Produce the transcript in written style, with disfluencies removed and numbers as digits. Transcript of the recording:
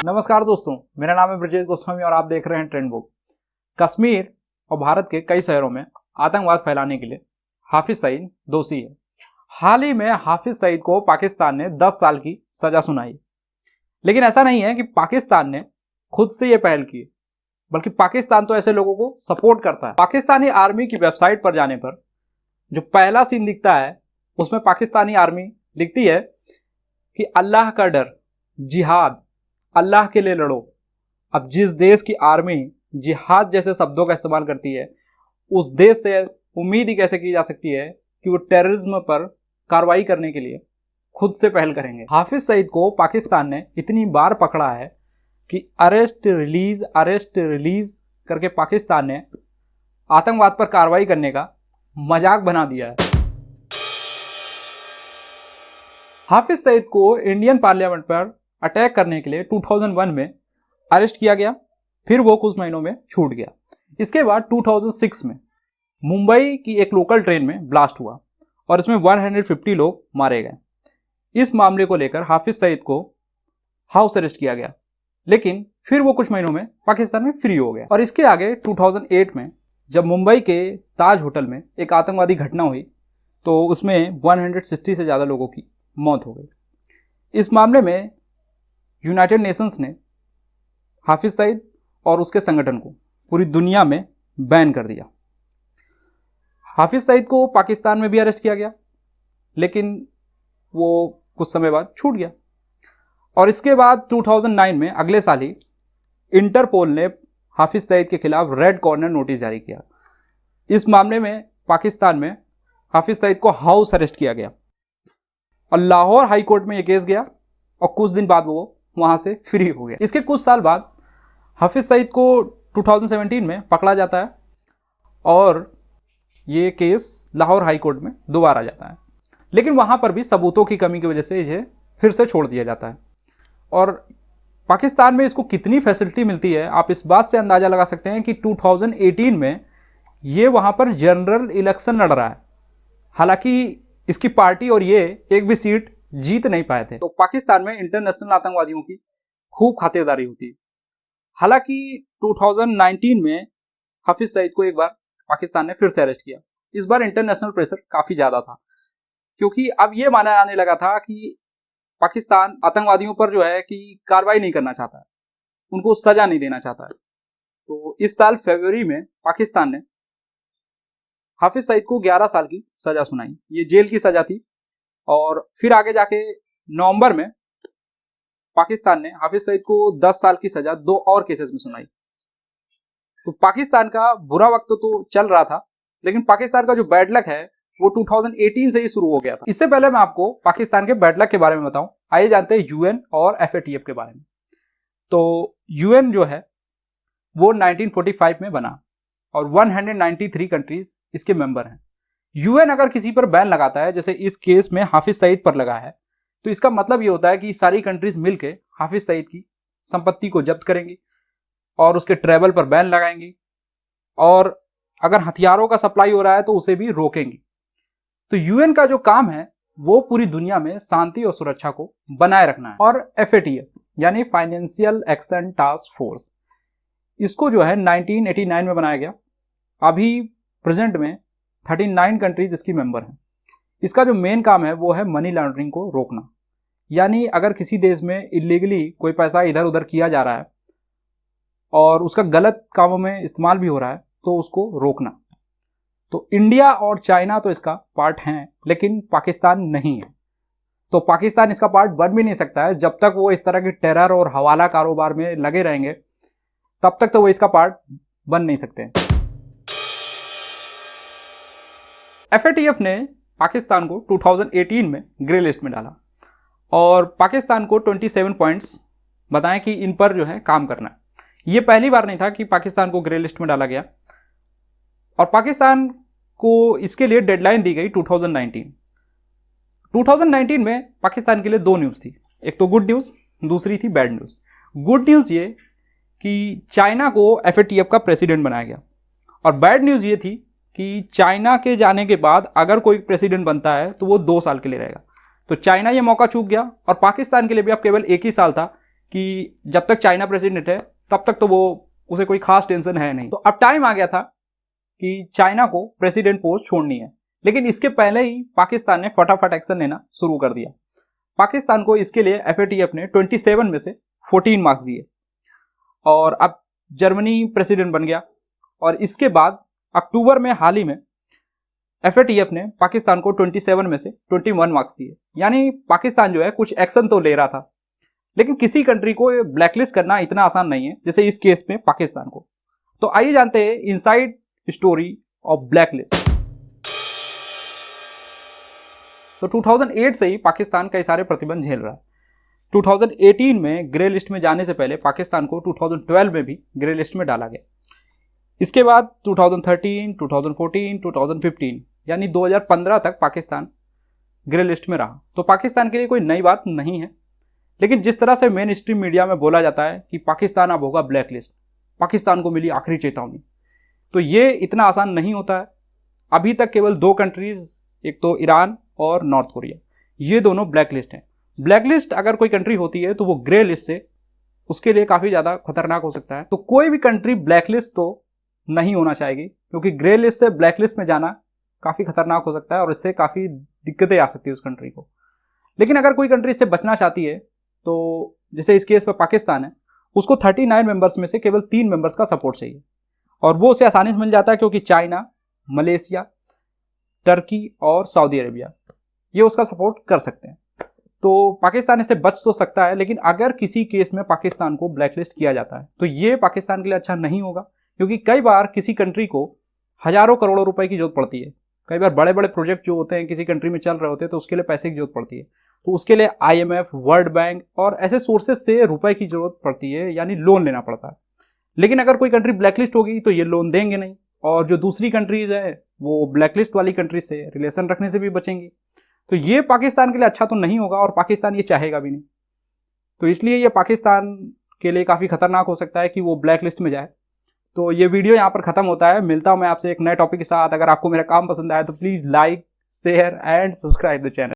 नमस्कार दोस्तों, मेरा नाम है ब्रजेश गोस्वामी और आप देख रहे हैं ट्रेंड बुक। कश्मीर और भारत के कई शहरों में आतंकवाद फैलाने के लिए हाफिज सईद दोषी है। हाल ही में हाफिज सईद को पाकिस्तान ने 10 साल की सजा सुनाई। लेकिन ऐसा नहीं है कि पाकिस्तान ने खुद से ये पहल की, बल्कि पाकिस्तान तो ऐसे लोगों को सपोर्ट करता है। पाकिस्तानी आर्मी की वेबसाइट पर जाने पर जो पहला सीन दिखता है उसमें पाकिस्तानी आर्मी लिखती है कि अल्लाह का डर, जिहाद, अल्लाह के लिए लड़ो। अब जिस देश की आर्मी जिहाद जैसे शब्दों का इस्तेमाल करती है, उस देश से उम्मीद ही कैसे की जा सकती है कि वो टेररिज्म पर कार्रवाई करने के लिए खुद से पहल करेंगे। हाफिज सईद को पाकिस्तान ने इतनी बार पकड़ा है कि अरेस्ट रिलीज करके पाकिस्तान ने आतंकवाद पर कार्रवाई करने का मजाक बना दिया है। हाफिज सईद को इंडियन पार्लियामेंट पर अटैक करने के लिए 2001 में अरेस्ट किया गया, फिर वो कुछ महीनों में छूट गया। इसके बाद 2006 में मुंबई की एक लोकल ट्रेन में ब्लास्ट हुआ और इसमें 150 लोग मारे गए। इस मामले को लेकर हाफिज सईद को हाउस अरेस्ट किया गया, लेकिन फिर वो कुछ महीनों में पाकिस्तान में फ्री हो गया। और इसके आगे 2008 में जब मुंबई के ताज होटल में एक आतंकवादी घटना हुई तो उसमें 160 से ज़्यादा लोगों की मौत हो गई। इस मामले में यूनाइटेड नेशंस ने हाफिज सईद और उसके संगठन को पूरी दुनिया में बैन कर दिया। हाफिज सईद को पाकिस्तान में भी अरेस्ट किया गया, लेकिन वो कुछ समय बाद छूट गया। और इसके बाद 2009 में अगले साल ही इंटरपोल ने हाफिज सईद के खिलाफ रेड कॉर्नर नोटिस जारी किया। इस मामले में पाकिस्तान में हाफिज सईद को हाउस अरेस्ट किया गया और लाहौर हाई कोर्ट में यह केस गया और कुछ दिन बाद वो वहां से फ्री हो गया। इसके कुछ साल बाद हाफिज सईद को 2017 में पकड़ा जाता है और ये केस लाहौर हाई कोर्ट में दोबारा जाता है, लेकिन वहां पर भी सबूतों की कमी की वजह से इसे फिर से छोड़ दिया जाता है। और पाकिस्तान में इसको कितनी फैसिलिटी मिलती है आप इस बात से अंदाजा लगा सकते हैं कि 2018 में ये वहां पर जनरल इलेक्शन लड़ रहा है। हालांकि इसकी पार्टी और ये एक भी सीट जीत नहीं पाए थे। तो पाकिस्तान में इंटरनेशनल आतंकवादियों की खूब खातिरदारी होती है। हालांकि 2019 में हाफिज सईद को एक बार पाकिस्तान ने फिर से अरेस्ट किया। इस बार इंटरनेशनल प्रेशर काफी ज्यादा था, क्योंकि अब ये माना जाने लगा था कि पाकिस्तान आतंकवादियों पर जो है कि कार्रवाई नहीं करना चाहता है, उनको सजा नहीं देना चाहता है। तो इस साल फरवरी में पाकिस्तान ने हाफिज सईद को 11 साल की सजा सुनाई। ये जेल की सजा थी। और फिर आगे जाके नवंबर में पाकिस्तान ने हाफिज सईद को 10 साल की सजा 2 और केसेस में सुनाई। तो पाकिस्तान का बुरा वक्त तो चल रहा था, लेकिन पाकिस्तान का जो बैड लक है वो 2018 से ही शुरू हो गया था। इससे पहले मैं आपको पाकिस्तान के बैड लक के बारे में बताऊं, आइए जानते हैं यूएन और FATF के बारे में। तो यूएन जो है वो 1945 में बना और 193 कंट्रीज इसके मेंबर हैं। यूएन अगर किसी पर बैन लगाता है, जैसे इस केस में हाफिज सईद पर लगा है, तो इसका मतलब ये होता है कि सारी कंट्रीज मिलके हाफिज सईद की संपत्ति को जब्त करेंगी और उसके ट्रैवल पर बैन लगाएंगी, और अगर हथियारों का सप्लाई हो रहा है तो उसे भी रोकेंगी। तो यूएन का जो काम है वो पूरी दुनिया में शांति और सुरक्षा को बनाए रखना है। और FATF यानी फाइनेंशियल एक्शन टास्क फोर्स, इसको जो है 1989 में बनाया गया। अभी प्रेजेंट में 39 कंट्रीज इसकी मेंबर हैं। इसका जो मेन काम है वो है मनी लॉन्ड्रिंग को रोकना, यानी अगर किसी देश में इलीगली कोई पैसा इधर उधर किया जा रहा है और उसका गलत कामों में इस्तेमाल भी हो रहा है तो उसको रोकना। तो इंडिया और चाइना तो इसका पार्ट हैं, लेकिन पाकिस्तान नहीं है। तो पाकिस्तान इसका पार्ट बन भी नहीं सकता है। जब तक वो इस तरह की टेरर और हवाला कारोबार में लगे रहेंगे तब तक तो वो इसका पार्ट बन नहीं सकते। FATF ने पाकिस्तान को 2018 में ग्रे लिस्ट में डाला और पाकिस्तान को 27 पॉइंट्स बताएं कि इन पर जो है काम करना है। ये पहली बार नहीं था कि पाकिस्तान को ग्रे लिस्ट में डाला गया, और पाकिस्तान को इसके लिए डेडलाइन दी गई 2019 में पाकिस्तान के लिए 2 न्यूज़ थी। एक तो गुड न्यूज़, दूसरी थी बैड न्यूज़। गुड न्यूज़ ये कि चाइना को FATF का प्रेसिडेंट बनाया गया, और बैड न्यूज़ ये थी कि चाइना के जाने के बाद अगर कोई प्रेसिडेंट बनता है तो वो 2 साल के लिए रहेगा। तो चाइना ये मौका चूक गया, और पाकिस्तान के लिए भी अब केवल 1 ही साल था कि जब तक चाइना प्रेसिडेंट है तब तक तो वो उसे कोई खास टेंशन है नहीं। तो अब टाइम आ गया था कि चाइना को प्रेसिडेंट पोस्ट छोड़नी है, लेकिन इसके पहले ही पाकिस्तान ने फटाफट एक्शन लेना शुरू कर दिया। पाकिस्तान को इसके लिए FATF ने 27 में से 14 मार्क्स दिए और अब जर्मनी प्रेसिडेंट बन गया। और इसके बाद अक्टूबर में हाल ही में FATF ने पाकिस्तान को 27 में से 21 मार्क्स दिए। यानी पाकिस्तान जो है कुछ एक्शन तो ले रहा था, लेकिन किसी कंट्री को ब्लैकलिस्ट करना इतना आसान नहीं है जैसे इस केस में पाकिस्तान को। तो आइए जानते हैं इनसाइड स्टोरी ऑफ ब्लैकलिस्ट। तो 2008 से ही पाकिस्तान कई सारे प्रतिबंध झेल रहा है। 2018 में ग्रे लिस्ट में जाने से पहले पाकिस्तान को 2012 में भी ग्रे लिस्ट में डाला गया। इसके बाद 2013, 2014, 2015 यानी 2015 तक पाकिस्तान ग्रे लिस्ट में रहा। तो पाकिस्तान के लिए कोई नई बात नहीं है, लेकिन जिस तरह से मेन स्ट्रीम मीडिया में बोला जाता है कि पाकिस्तान अब होगा ब्लैक लिस्ट, पाकिस्तान को मिली आखिरी चेतावनी, तो ये इतना आसान नहीं होता है। अभी तक केवल 2 कंट्रीज, एक तो ईरान और नॉर्थ कोरिया, ये दोनों ब्लैक लिस्ट हैं। ब्लैक लिस्ट अगर कोई कंट्री होती है तो वो ग्रे लिस्ट से उसके लिए काफ़ी ज़्यादा खतरनाक हो सकता है। तो कोई भी कंट्री ब्लैक लिस्ट तो नहीं होना चाहेगी, क्योंकि ग्रे लिस्ट से ब्लैक लिस्ट में जाना काफ़ी खतरनाक हो सकता है और इससे काफ़ी दिक्कतें आ सकती है उस कंट्री को। लेकिन अगर कोई कंट्री इससे बचना चाहती है तो जैसे इस केस पर पाकिस्तान है, उसको 39 मेंबर्स में से केवल 3 मेंबर्स का सपोर्ट चाहिए और वो उसे आसानी से मिल जाता है, क्योंकि चाइना, मलेशिया, टर्की और सऊदी अरेबिया ये उसका सपोर्ट कर सकते हैं। तो पाकिस्तान इससे बच तो सकता है, लेकिन अगर किसी केस में पाकिस्तान को ब्लैकलिस्ट किया जाता है तो ये पाकिस्तान के लिए अच्छा नहीं होगा, क्योंकि कई बार किसी कंट्री को हजारों करोड़ों रुपए की जरूरत पड़ती है। कई बार बड़े बड़े प्रोजेक्ट जो होते हैं किसी कंट्री में चल रहे होते हैं तो उसके लिए पैसे की जरूरत पड़ती है, तो उसके लिए IMF, वर्ल्ड बैंक और ऐसे सोर्सेज से रुपए की जरूरत पड़ती है, यानी लोन लेना पड़ता है। लेकिन अगर कोई कंट्री ब्लैकलिस्ट होगी तो ये लोन देंगे नहीं, और जो दूसरी कंट्रीज है वो ब्लैकलिस्ट वाली कंट्री से रिलेशन रखने से भी बचेंगी। तो ये पाकिस्तान के लिए अच्छा तो नहीं होगा और पाकिस्तान ये चाहेगा भी नहीं। तो इसलिए ये पाकिस्तान के लिए काफ़ी खतरनाक हो सकता है कि वो ब्लैक लिस्ट में जाए। तो ये वीडियो यहाँ पर खत्म होता है। मिलता हूँ मैं आपसे एक नए टॉपिक के साथ। अगर आपको मेरा काम पसंद आया तो please like, share and subscribe the channel.